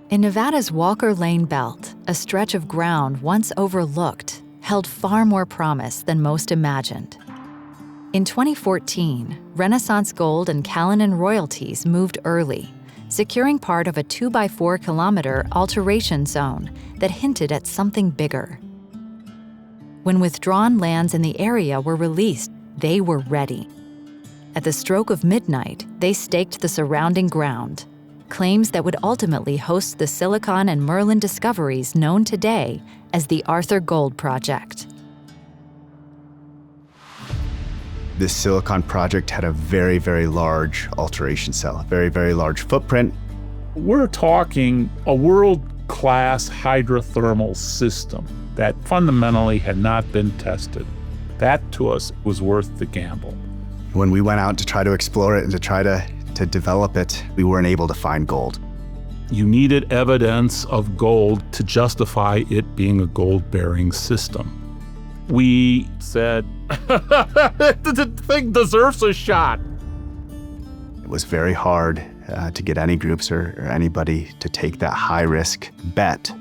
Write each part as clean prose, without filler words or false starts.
In Nevada's Walker Lane Belt, a stretch of ground once overlooked held far more promise than most imagined. In 2014, Renaissance Gold and Callinan Royalties moved early, securing part of a 2x4-kilometer alteration zone that hinted at something bigger. When withdrawn lands in the area were released, they were ready. At the stroke of midnight, they staked the surrounding ground, claims that would ultimately host the Silicon and Merlin discoveries known today as the Arthur Gold Project. This Silicon project had a very, very large alteration cell, a very, very large footprint. We're talking a world-class hydrothermal system that fundamentally had not been tested. That, to us, was worth the gamble. When we went out to try to explore it and to try to develop it, we weren't able to find gold. You needed evidence of gold to justify it being a gold-bearing system. We said, the thing deserves a shot. It was very hard to get any groups or anybody to take that high-risk bet.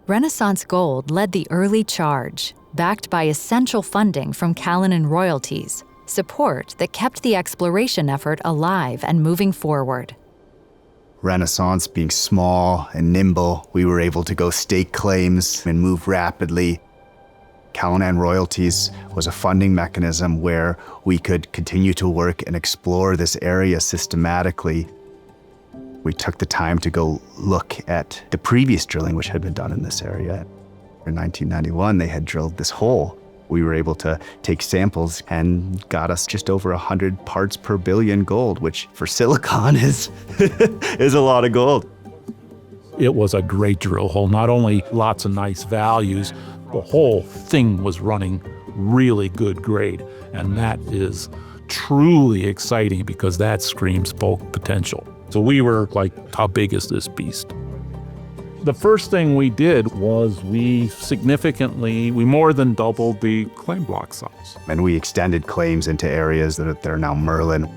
Renaissance Gold led the early charge, backed by essential funding from Callinan Royalties, support that kept the exploration effort alive and moving forward. Renaissance being small and nimble, we were able to go stake claims and move rapidly. Callinan Royalties was a funding mechanism where we could continue to work and explore this area systematically. We took the time to go look at the previous drilling which had been done in this area. In 1991, they had drilled this hole. We were able to take samples and got us just over 100 parts per billion gold, which for silicon is a lot of gold. It was a great drill hole. Not only lots of nice values, the whole thing was running really good grade. And that is truly exciting because that screams bulk potential. So we were like, how big is this beast? The first thing we did was we more than doubled the claim block size. And we extended claims into areas that are now Merlin.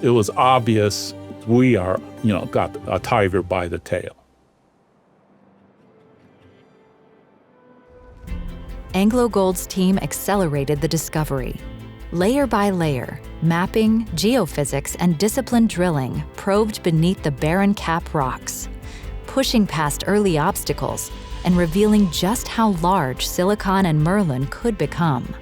It was obvious we are, got a tiger by the tail. AngloGold's team accelerated the discovery. Layer by layer, mapping, geophysics, and disciplined drilling probed beneath the barren cap rocks, pushing past early obstacles and revealing just how large Silicon and Merlin could become.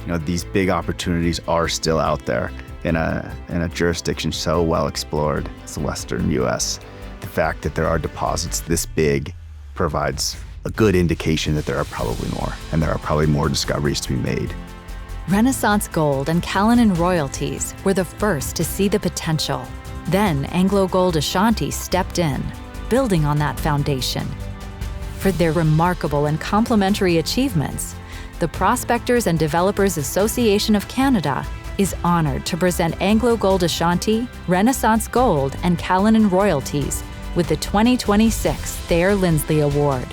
These big opportunities are still out there in a jurisdiction so well explored as the Western U.S. The fact that there are deposits this big provides a good indication that there are probably more, and there are probably more discoveries to be made. Renaissance Gold and Callinan Royalties were the first to see the potential. Then AngloGold Ashanti stepped in, building on that foundation. For their remarkable and complementary achievements, the Prospectors and Developers Association of Canada is honored to present AngloGold Ashanti, Renaissance Gold, and Callinan Royalties with the 2026 Thayer Lindsley Award.